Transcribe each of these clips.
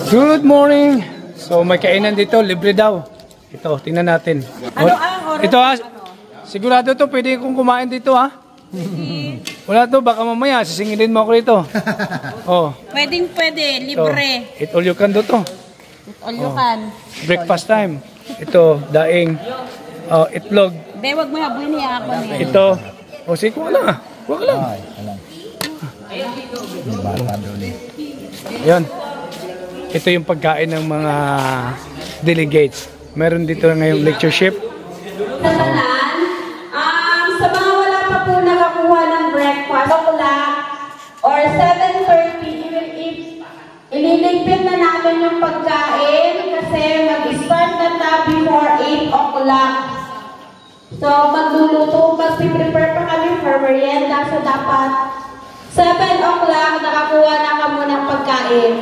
Good morning! So may kainan dito, libre daw. Ito, tingnan natin. Ito ha, sigurado to pwede kong kumain dito ha. Wala to, baka mamaya sisingilin mo ako rito. Oh. Pwede, libre. Eat all you can do to. Eat all you can. Breakfast time. Ito, daing. Itlog. Be, wag mo habuin niya ako niya. Ito. Sige, kuha lang. Kuha lang. Ayan. Ito yung pagkain ng mga delegates. Meron dito ngayong lectureship. Sa mga wala pa po nakakuha ng breakfast, or 7:30, ililigpit na namin yung pagkain kasi mag-start na ta before 8 o'clock. So, mag-prepare pa kami for merienda. So, dapat 7 o'clock nakakuha na kamo ng pagkain.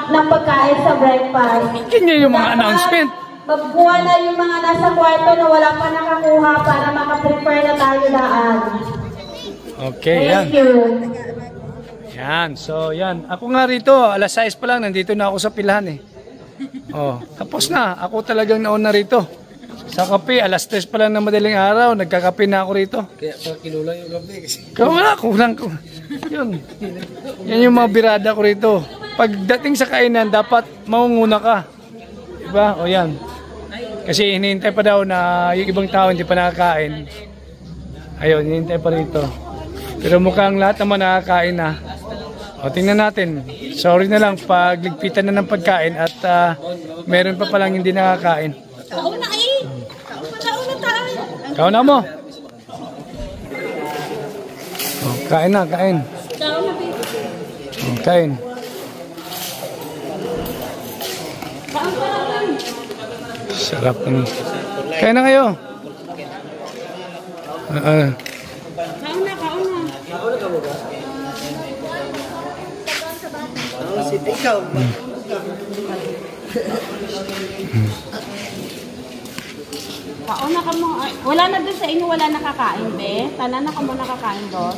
Ng pagkain sa breakfast. Ganyan yung mga announcement. Magkuha na yung mga nasa kwarto na wala pa nakakuha para makaprepare na tayo daan. Okay, yan. Thank you. Yan, so yan. Ako nga rito, alas 6 pa lang, nandito na ako sa pilahan eh. Oh, tapos na. Ako talagang nauna rito. Sa kape, alas 3 pa lang na madaling araw, nagkakape na ako rito. Kaya kinulang yung gabi kasi. Kulang. Yun. Yan yung mga birada ko rito. Pagdating sa kainan, dapat maunguna ka. Diba? O yan. Kasi hinihintay pa daw na yung ibang tao hindi pa nakakain. Ayun, hinihintay pa rito. Pero mukhang lahat naman nakakain na. O, tingnan natin. Sorry na lang pag ligpitan na ng pagkain at meron pa palang hindi nakakain. Kauna eh. Kauna tayo. Kauna mo. O, kain na, kain. Kauna baby. O, kain. Sarap ano. Kain na kayo. Kauna. Ikaw. Kauna ka mo. Wala na doon sa inyo, wala nakakain, be. Tanan na ka mo nakakain doon.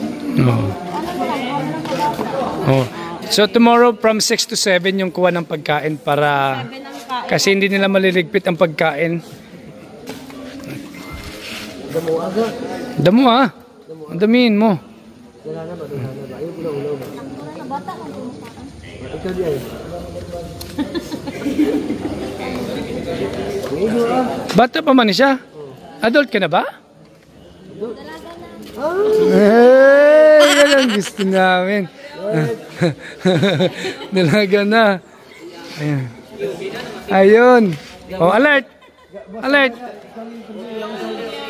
Oh. So tomorrow from 6 to 7 yung kuha ng pagkain para kasi hindi nila maliligpit ang pagkain. Damo aga. Damo ha. Ang damihin mo. Wala na ba? Ayaw ulo-ulo ba? Ikaw di ay. Bata pa man siya? Adult ka na ba? Yan ang gusto namin. Dalaga na. Ayan. Ayun. Oh, alert. Alert.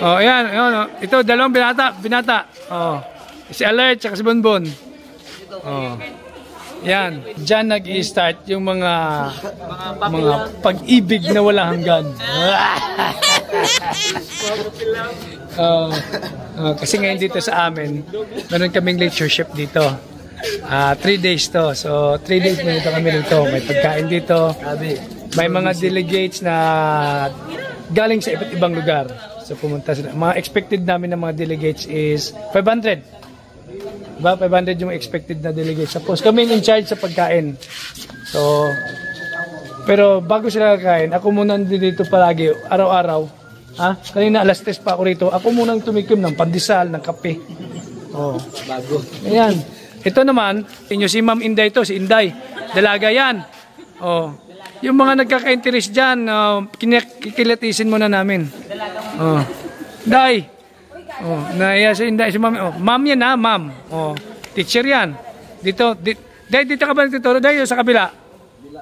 Oh, ayan. Ayan. Ito, dalawang binata. Oh. Si Alert, tsaka si Bonbon. Oh. Yan. Diyan nag-i-start yung mga pag-ibig na wala hanggan. Kasi ngayon dito sa amin, meron kaming lectureship dito. 3 days to. So, 3 days na dito kami rito. May pagkain dito. May mga delegates na galing sa iba't ibang lugar. So, pumunta sila. Mga expected namin ng mga delegates is 500. Diba? 500 yung expected na delegates. Suppose kami in charge sa pagkain. So, pero bago sila kakain, ako muna dito palagi, araw-araw. Ha? Kanina alas 3 pa ako rito. Ako muna tumikim ng pandesal, ng kape. Oh, bago. Ayan. Ito naman, inyo si Ma'am Inday to, si Inday. Dalaga yan. Oh. Yung mga nagkaka-interest dyan, kikilatisin muna namin. Oh. Day. Oh, naiya si Inday, si Ma'am. Oh, Ma'am yan ha, Ma'am. Oh, teacher yan. Dito ka ba nagtuturo? Day, sa kabila.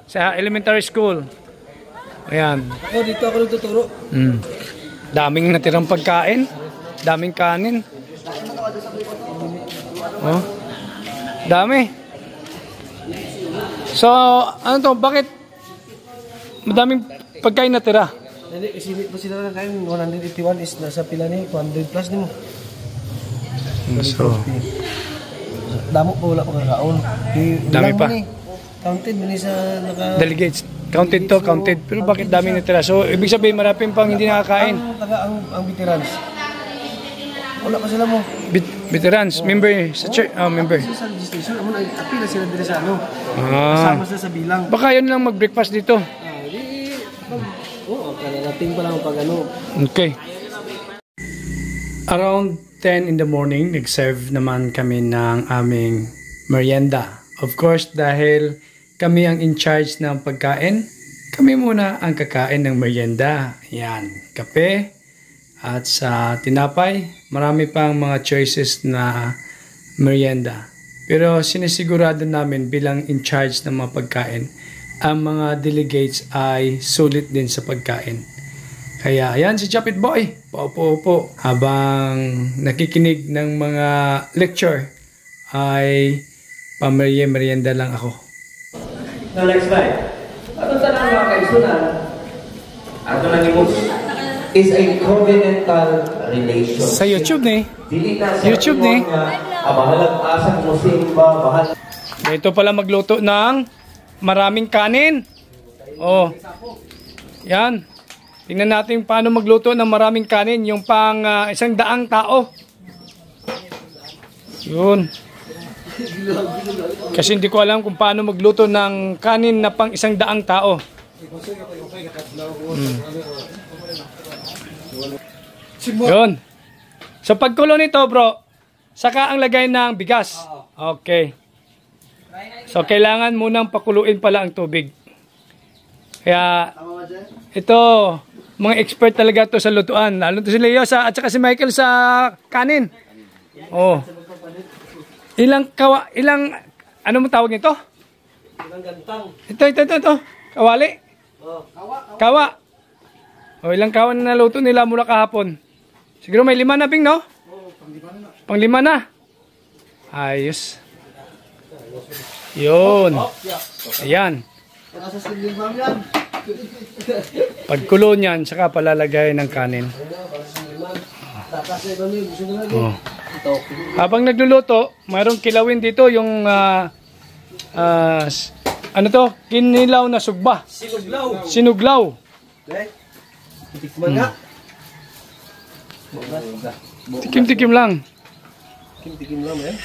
Sa elementary school. Ayan. Ako dito ako nagtuturo. Daming natirang pagkain. Daming kanin. Oh. Dami. So, ano to? Bakit madaming pagkain natira? Hindi, kasi pa sila na kain. 181 is nasa pila ni 100 plus ni mo. So, damo pa wala pa kakaon. Dami pa. Counted mo ni sa naka... Delegates. Counted to, counted. Pero bakit dami natira? So, ibig sabihin, marapin pang hindi nakakain. Ang veterans. Wala pa sila mo. Veterans, member sa church, member. Sa registration, amo na apila sila dire sa ano. Ah. Kasama sila sa bilang. Baka yun lang mag-breakfast dito. Oo, kalalating pa lang pag ano. Okay. Around 10 in the morning, nag-serve naman kami ng aming merienda. Of course, dahil kami ang in charge ng pagkain, kami muna ang kakain ng merienda. Yan, kape at sa tinapay, marami pang mga choices na merienda. Pero sinisigurado namin bilang in charge ng mga pagkain, ang mga delegates ay sulit din sa pagkain. Kaya ayan si Chapit Boy, paupo-upo habang nakikinig ng mga lecture ay pamerienda lang ako. Now next slide. Ato sa mga kaisunan, ato na ni is a covenantal relation. Sa YouTube ni. Dili na YouTube ni. Bahalag asa mo simba, bahal. Ito pala magluto ng maraming kanin. Oh. Yan. Tingnan natin paano magluto ng maraming kanin, yung pang 100 tao. Yun. Kasi hindi ko alam kung paano magluto ng kanin na pang 100 tao. Yun. So pagkulo nito, bro, saka ang lagay ng bigas. Okay. So kailangan munang pakuluin pala ang tubig. Kaya ito, mga expert talaga to sa lutuan. Lalo to si Leo at saka si Michael sa kanin. Oh. Ilang ano mo tawag nito? Ilang gantang. Ito. Kawali. Kawa. O, ilang kawa na naluto nila mula kahapon. Siguro may 5 na, Bing, no? Pang 5 na. Ayos. Yun. Ayan. Pagkulo niyan, saka palalagay ng kanin. Oh. Habang nagluluto, mayroong kilawin dito yung ano to? Kinilaw na sugba. Sinuglaw. Tikim-tikim lang. Tikim lang eh.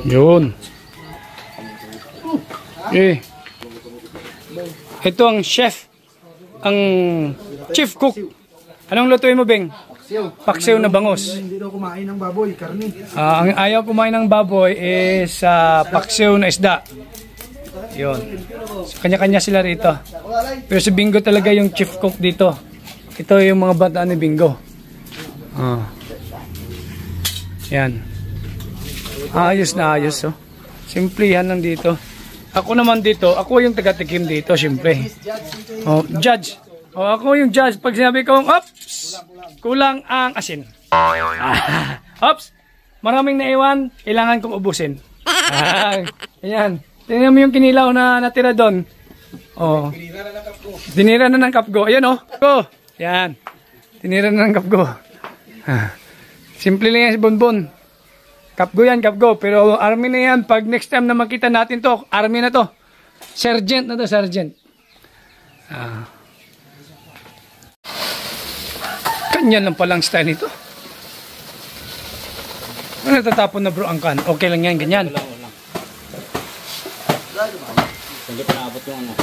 Yun. Ito ang chef. Ang chief cook. Anong lutuin mo, Beng? Paksiw na bangus. Hindi daw kumain ng baboy, karne. Ang ayaw kumain ng baboy is paksiw na isda. Yun. So, kanya-kanya sila rito. Pero si Bingo talaga yung chief cook dito. Ito yung mga bata ni Bingo. Yan. Ayos na ayos. Oh. Simplihan lang dito. Ako naman dito, ako yung taga-tikim dito, siyempre. Oh, judge. Oh, ako yung judge. Pag sinabi kong, ops, kulang ang asin. Ops, maraming naiwan, kailangan kong ubusin. Ayan. Tingnan mo yung kinilaw na natira doon. Oh. Tinira na ng kapgo. Ayan, oh. Go. Yan. Tinira na ng kapgo. Simple lang yan si Bonbon. Kapgo yan, kapgo. Pero army na yan. Pag next time na makita natin to, army na to. Sergeant na to, sergeant. Ganyan lang palang style nito. Ano natatapon na bro ang kan? Okay lang yan, ganyan. Hindi pa naabot yung ano.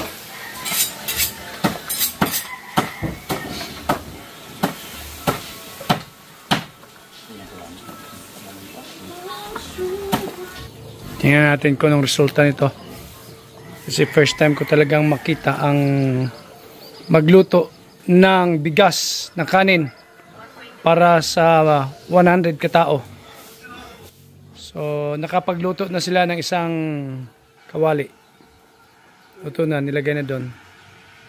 Tingnan natin kung anong resulta nito. Kasi first time ko talagang makita ang magluto ng bigas na kanin para sa 100 katao. So nakapagluto na sila ng isang kawali. Luto na, nilagay na doon.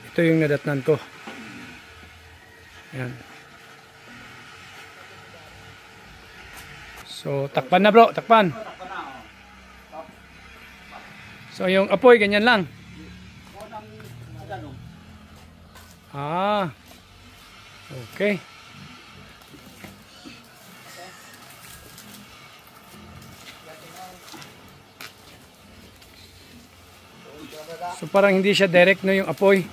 Ito yung nadatnan ko. Yan. So takpan na bro, takpan. So yung apoy ganyan lang. Okay. So parang hindi siya direct no yung apoy.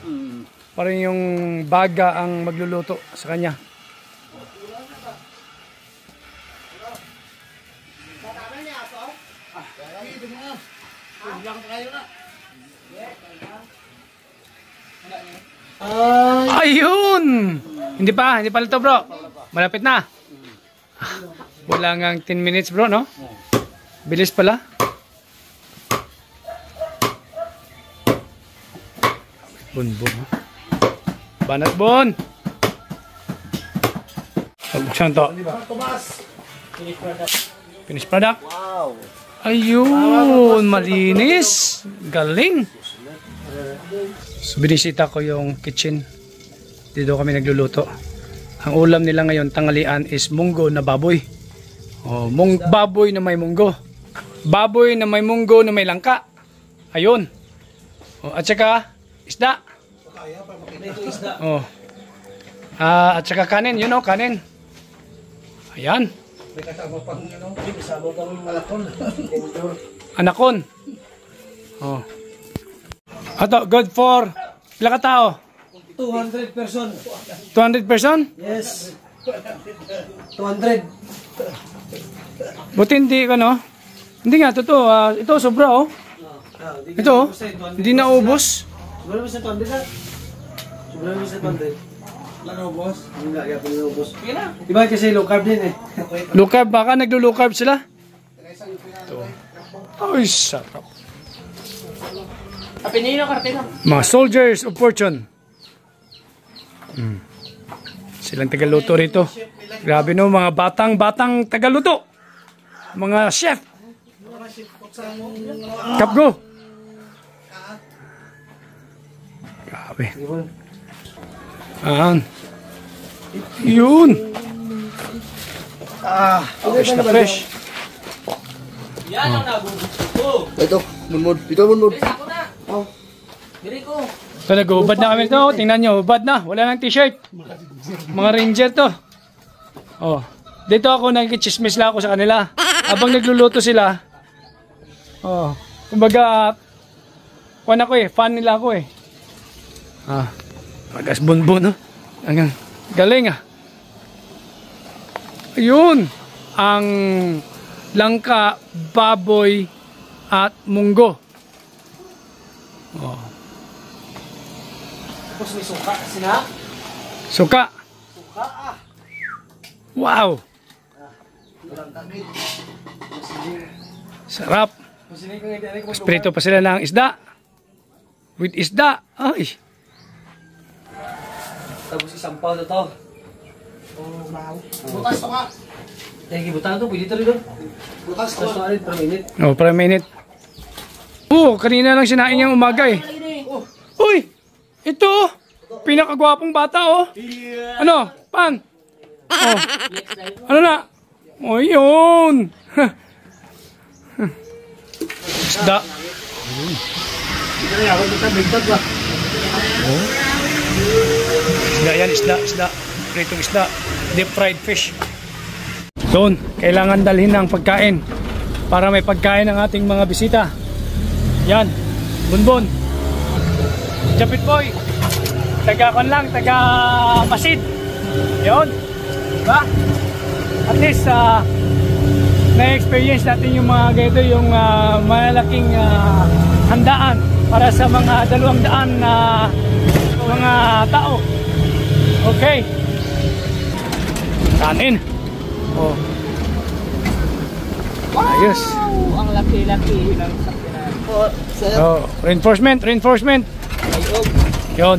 Parang yung baga ang magluluto sa kanya. Ayun! Hindi pa ito bro. Malapit na. Wala ngang 10 minutes bro, no? Bilis pala. Bon. Banat bon. Buksan to. Finished product. Wow. Ayun, malinis. Galing. So, binisita ko yung kitchen. Dito kami nagluluto. Ang ulam nila ngayon, tanghalian, is munggo na baboy. Oh, baboy na may munggo. Baboy na may munggo na may langka. Ayun. Oh, at saka, isda. Oh. At saka kanin, you know, kanin. Ayan. Anakon. Oh. Ato, good for pila ka tao? 200 person. 200 person? Yes. 200. Buti hindi ka, no? Hindi nga, totoo. Ito, sobra, oh. Ito, hindi na ubos. Sobra mo sa 200 na? Sobra mo sa 200. Wala na ubos? Hindi na, kaya pala ubos. Diba kasi low carb din eh. Low carb, baka naglo-low carb sila? Ay, sarap. Mga soldiers of fortune. Silang tagaluto rito. Grabe no, mga batang tagaluto. Mga chef. Kapgo. Grabe. Yun. Fresh na fresh. Ito, munmud. Ito, munmud. So nag-ubad na kami ito. Tingnan nyo, ubad na. Wala nang t-shirt. Mga ranger to. Oh. Dito ako nagkichismis lang ako sa kanila. Habang nagluluto sila. Oh. Kumbaga, fan ako eh. Fan nila ako eh. Magas bunbun, no? Hanggang galing ah. Ayun. Ang langka, baboy, at munggo. Oh. Tapos may suka. Sina? Suka. Wow. Sarap. Prito pa sila ng isda. With isda. Ay. Tapos isang pound na to. Butas to nga. Thank you, butas to. Pwede to rin. Butas to rin per minute. Oh, per minute. Kanina lang sinain niyang umaga eh. Uy! Ito! Pinakagwapong bata oh. Ano? Pan? Oh. Ano na? Oh, yun! Isda. Isda yan, isda. Pritong isda. Deep fried fish. Doon, kailangan dalhin ng pagkain para may pagkain ng ating mga bisita. Yan, Bunbun. Japit boy. Taga-kon lang, taga-pasid. Yun. Diba? At least, na-experience natin yung mga ganito, yung malalaking handaan para sa mga 200 na mga tao. Okay. Kanin. Oh. Ayos. Ang laki-laki ng sakyanan. Oh, reinforcement. Yun.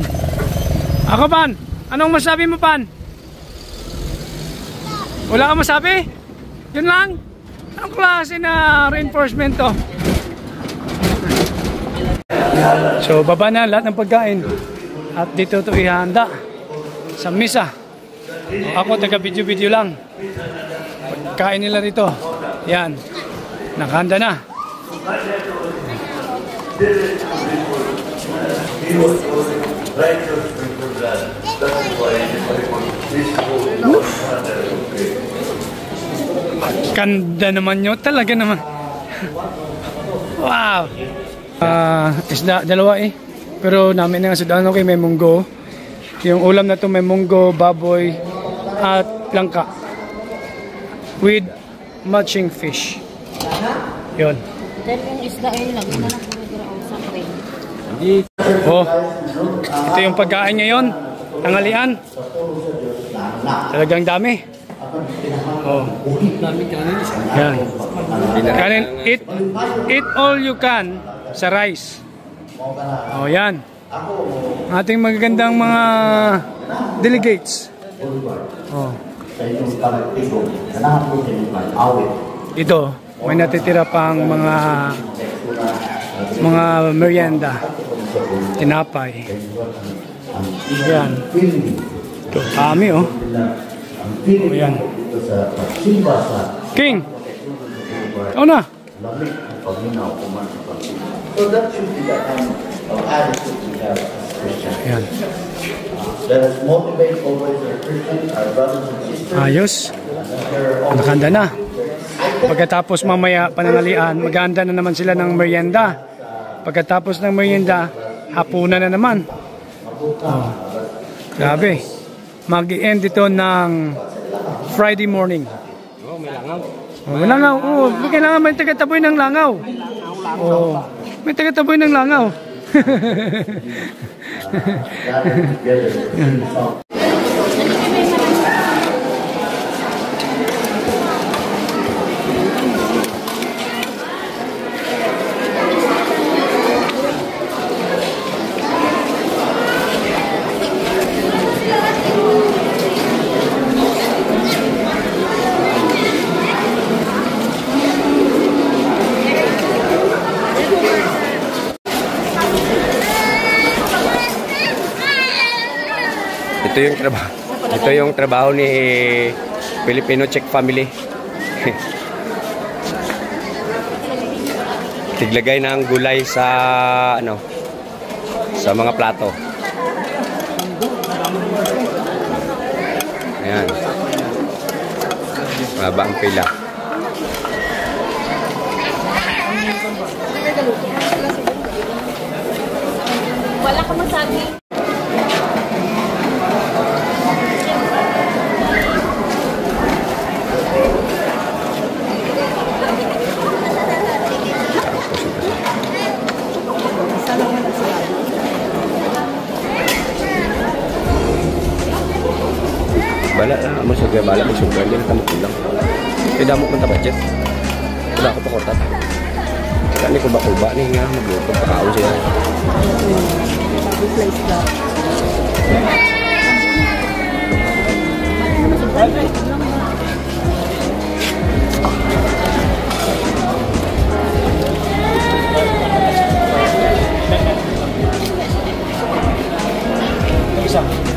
Ako, Pan. Anong masabi mo, Pan? Wala kang masabi? Yun lang? Anong klase na reinforcement to? So, baba na lahat ng pagkain. At dito ito ihanda sa misa. Ako, taga-video lang. Pagkain nila rito. Yan. Nakahanda na. Ganda naman nyo. Talaga naman. Wow. Isda, dalawa eh. Pero namin nga sudan, okay, may munggo. Yung ulam na to may munggo, baboy, at langka. With matching fish. Yun. Dahil yung isda ay lagi na lang pumigiraw sa crane. Oh, ito yung pagkain ngayon. Tanghalian. Talagang dami. Oh. Yan. Kanin, eat all you can sa rice. Oh, yan. Ating magagandang mga delegates. Oh. Ito, may natitira pang mga merienda. Tinapay. Yan. Ito, kami oh. Ayan. King! Ikaw na! So that should be the kind of attitude we have as Christians. Ayan. Let us motivate always our Christians, our brothers and sisters. Ayos. Nakahanda na. Pagkatapos mamaya pananghalian, maghahanda na naman sila ng merienda. Pagkatapos ng merienda, hapunan na naman. Oh. Grabe. Mag-i-end ito ng Friday morning. Oh, may langaw. Oh, may langaw. Oh, kailangan may taga-taboy ng langaw. Oh, may taga-taboy ng langaw. Ito yung trabaho ni Filipino Czech family. Tiglagay ng gulay sa sa mga plato. Ayan. Mahaba ang pila. Wala ka masabi. Bala na, mo siya bala mo sugar din kamo kulang. Kaya mo kunta budget. Wala ko pa kortat. Kani ko ba ni nga magluto pa kao siya. Isa.